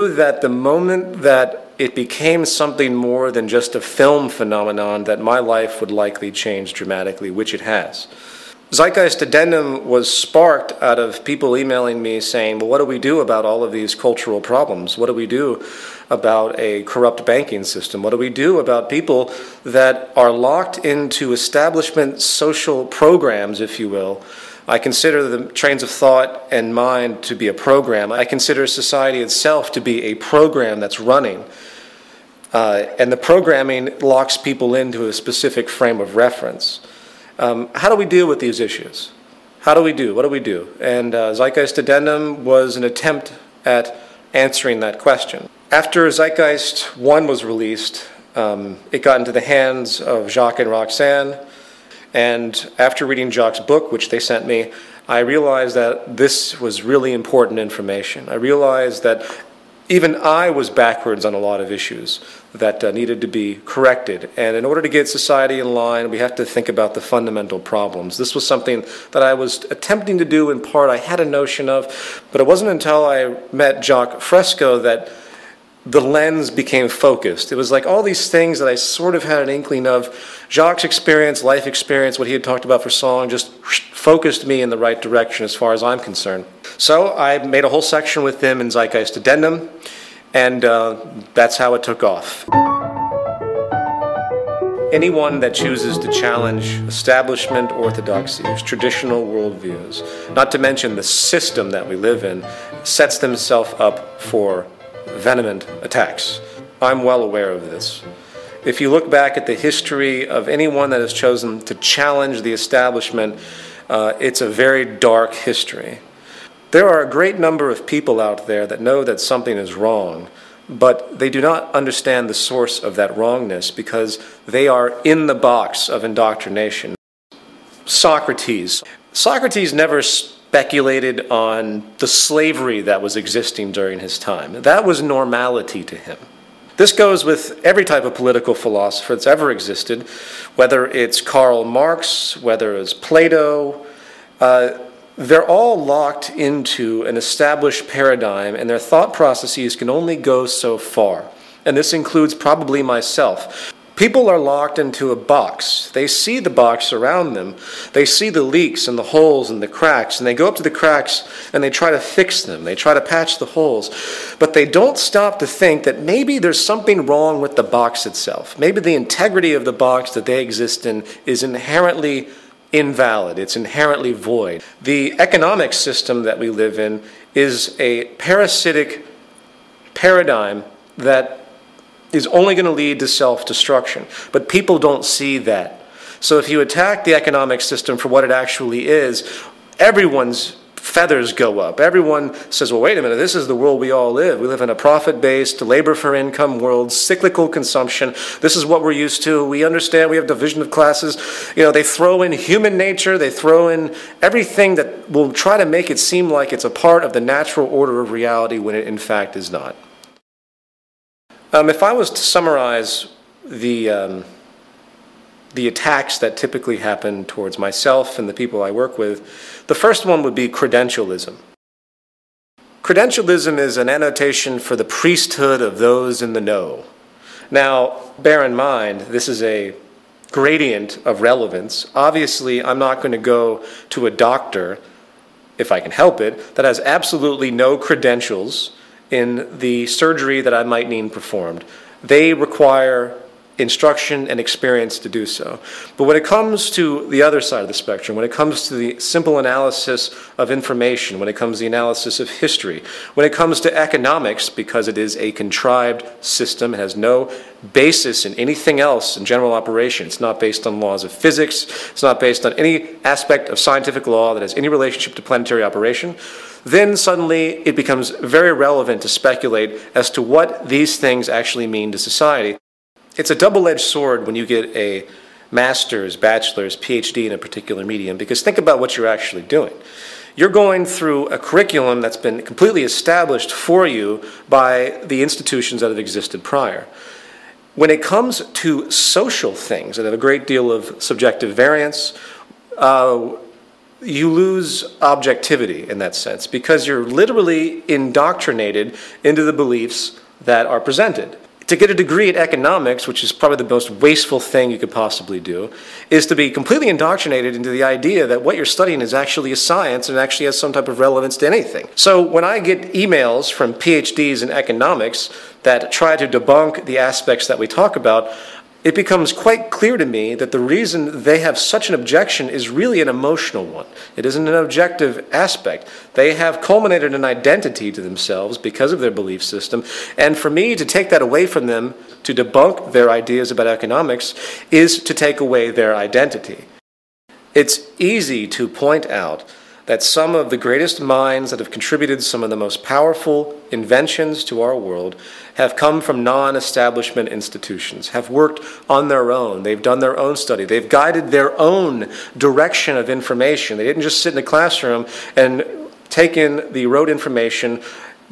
That the moment that it became something more than just a film phenomenon, that my life would likely change dramatically, which it has. Zeitgeist Addendum was sparked out of people emailing me saying, well, what do we do about all of these cultural problems? What do we do about a corrupt banking system? What do we do about people that are locked into establishment social programs, if you will? I consider the trains of thought and mind to be a program. I consider society itself to be a program that's running. And the programming locks people into a specific frame of reference. How do we deal with these issues? How do we do? What do we do? And Zeitgeist Addendum was an attempt at answering that question. After Zeitgeist 1 was released, it got into the hands of Jacques and Roxanne. And after reading Jacques' book, which they sent me, I realized that this was really important information. I realized that even I was backwards on a lot of issues that needed to be corrected. And in order to get society in line, we have to think about the fundamental problems. This was something that I was attempting to do in part. I had a notion of, but it wasn't until I met Jacques Fresco that the lens became focused. It was like all these things that I sort of had an inkling of. Jacques' experience, life experience, what he had talked about for song, just focused me in the right direction as far as I'm concerned. So I made a whole section with him in Zeitgeist Addendum, and that's how it took off. Anyone that chooses to challenge establishment orthodoxies, traditional worldviews, not to mention the system that we live in, sets themselves up for venomous attacks. I'm well aware of this. If you look back at the history of anyone that has chosen to challenge the establishment, it's a very dark history. There are a great number of people out there that know that something is wrong, but they do not understand the source of that wrongness because they are in the box of indoctrination. Socrates never speculated on the slavery that was existing during his time. That was normality to him. This goes with every type of political philosopher that's ever existed, whether it's Karl Marx, whether it's Plato. They're all locked into an established paradigm, and their thought processes can only go so far. And this includes probably myself. People are locked into a box. They see the box around them. They see the leaks and the holes and the cracks, and they go up to the cracks and they try to fix them. They try to patch the holes. But they don't stop to think that maybe there's something wrong with the box itself. Maybe the integrity of the box that they exist in is inherently invalid. It's inherently void. The economic system that we live in is a parasitic paradigm that is only going to lead to self-destruction. But people don't see that. So if you attack the economic system for what it actually is, everyone's feathers go up. Everyone says, well, wait a minute, this is the world we all live. We live in a profit-based, labor-for-income world, cyclical consumption. This is what we're used to. We understand we have division of classes. You know, they throw in human nature. They throw in everything that will try to make it seem like it's a part of the natural order of reality when it in fact is not. If I was to summarize the attacks that typically happen towards myself and the people I work with, the first one would be credentialism. Credentialism is an annotation for the priesthood of those in the know. Now, bear in mind, this is a gradient of relevance. Obviously, I'm not going to go to a doctor, if I can help it, that has absolutely no credentials in the surgery that I might need performed. They require instruction and experience to do so. But when it comes to the other side of the spectrum, when it comes to the simple analysis of information, when it comes to the analysis of history, when it comes to economics, because it is a contrived system, it has no basis in anything else in general operation. It's not based on laws of physics. It's not based on any aspect of scientific law that has any relationship to planetary operation. Then suddenly it becomes very relevant to speculate as to what these things actually mean to society. It's a double-edged sword when you get a master's, bachelor's, PhD in a particular medium, because think about what you're actually doing. You're going through a curriculum that's been completely established for you by the institutions that have existed prior. When it comes to social things that have a great deal of subjective variance, you lose objectivity in that sense because you're literally indoctrinated into the beliefs that are presented. To get a degree at economics, which is probably the most wasteful thing you could possibly do, is to be completely indoctrinated into the idea that what you're studying is actually a science and actually has some type of relevance to anything. So when I get emails from PhDs in economics that try to debunk the aspects that we talk about, it becomes quite clear to me that the reason they have such an objection is really an emotional one. It isn't an objective aspect. They have culminated an identity to themselves because of their belief system, and for me to take that away from them, to debunk their ideas about economics, is to take away their identity. It's easy to point out that some of the greatest minds that have contributed some of the most powerful inventions to our world have come from non-establishment institutions, have worked on their own. They've done their own study. They've guided their own direction of information. They didn't just sit in a classroom and take in the rote information,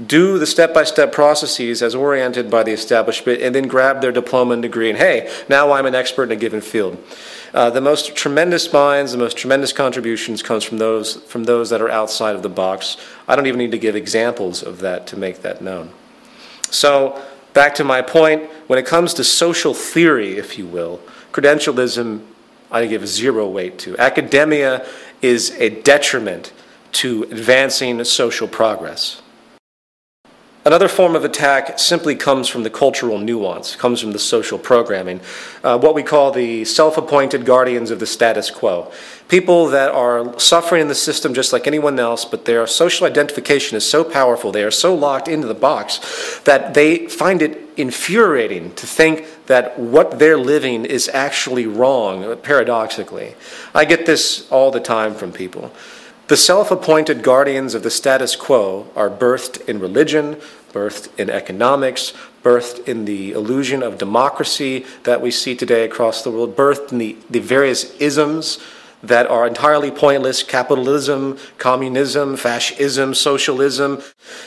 do the step-by-step processes as oriented by the establishment, and then grab their diploma and degree, and hey, now I'm an expert in a given field. The most tremendous minds, the most tremendous contributions comes from those that are outside of the box. I don't even need to give examples of that to make that known. So, back to my point, when it comes to social theory, if you will, credentialism I give zero weight to. Academia is a detriment to advancing social progress. Another form of attack simply comes from the cultural nuance, comes from the social programming, what we call the self-appointed guardians of the status quo. People that are suffering in the system just like anyone else, but their social identification is so powerful, they are so locked into the box, that they find it infuriating to think that what they're living is actually wrong, paradoxically. I get this all the time from people. The self-appointed guardians of the status quo are birthed in religion, birthed in economics, birthed in the illusion of democracy that we see today across the world, birthed in the various isms that are entirely pointless: capitalism, communism, fascism, socialism.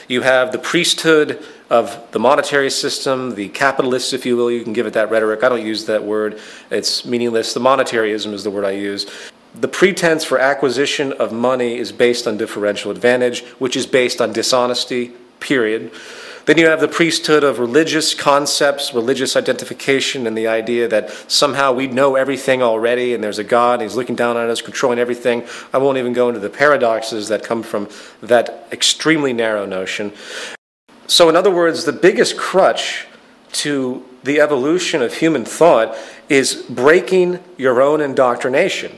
You have the priesthood of the monetary system, the capitalists, if you will. You can give it that rhetoric. I don't use that word. It's meaningless. The monetaryism is the word I use. The pretense for acquisition of money is based on differential advantage, which is based on dishonesty, period. Then you have the priesthood of religious concepts, religious identification, and the idea that somehow we know everything already and there's a God and he's looking down on us, controlling everything. I won't even go into the paradoxes that come from that extremely narrow notion. So in other words, the biggest crutch to the evolution of human thought is breaking your own indoctrination.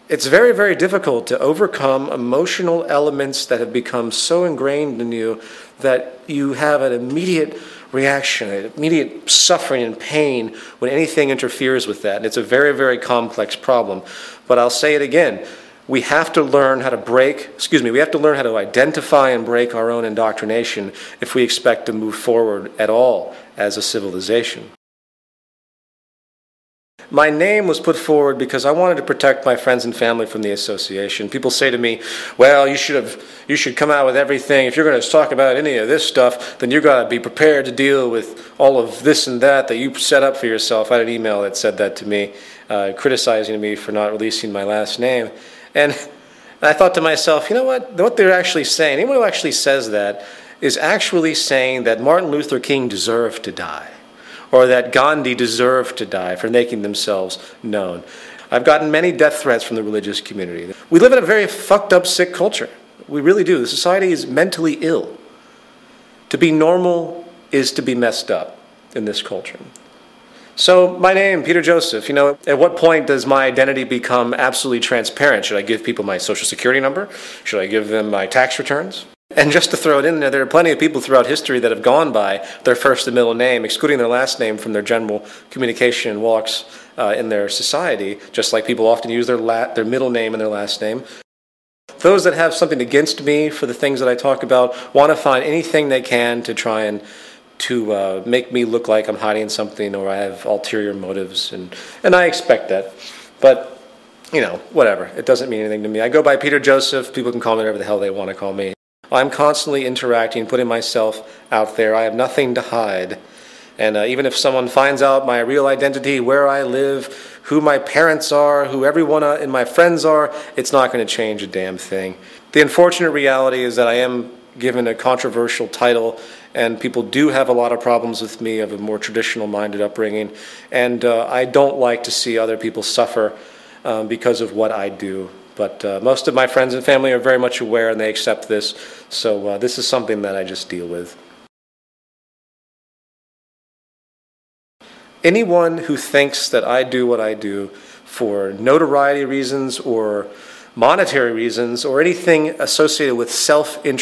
It's very, very difficult to overcome emotional elements that have become so ingrained in you that you have an immediate reaction, an immediate suffering and pain when anything interferes with that. And it's a very, very complex problem. But I'll say it again. We have to learn how to we have to learn how to identify and break our own indoctrination if we expect to move forward at all as a civilization. My name was put forward because I wanted to protect my friends and family from the association. People say to me, well, you should come out with everything. If you're going to talk about any of this stuff, then you're going to be prepared to deal with all of this and that you set up for yourself. I had an email that said that to me, criticizing me for not releasing my last name. And I thought to myself, you know what they're actually saying, anyone who actually says that is actually saying that Martin Luther King deserved to die, or that Gandhi deserved to die for making themselves known. I've gotten many death threats from the religious community. We live in a very fucked up, sick culture. We really do. The society is mentally ill. To be normal is to be messed up in this culture. So my name, Peter Joseph, at what point does my identity become absolutely transparent? Should I give people my social security number? Should I give them my tax returns? And just to throw it in there are plenty of people throughout history that have gone by their first and middle name, excluding their last name from their general communication and walks in their society, just like people often use their middle name and their last name. Those that have something against me for the things that I talk about want to find anything they can to try and to make me look like I'm hiding something or I have ulterior motives, and I expect that. But, whatever. It doesn't mean anything to me. I go by Peter Joseph. People can call me whatever the hell they want to call me. I'm constantly interacting, putting myself out there. I have nothing to hide. And even if someone finds out my real identity, where I live, who my parents are, who everyone in my friends are, it's not going to change a damn thing. The unfortunate reality is that I am given a controversial title, and people do have a lot of problems with me of a more traditional-minded upbringing, and I don't like to see other people suffer because of what I do. But most of my friends and family are very much aware, and they accept this, so this is something that I just deal with. Anyone who thinks that I do what I do for notoriety reasons or monetary reasons or anything associated with self-interest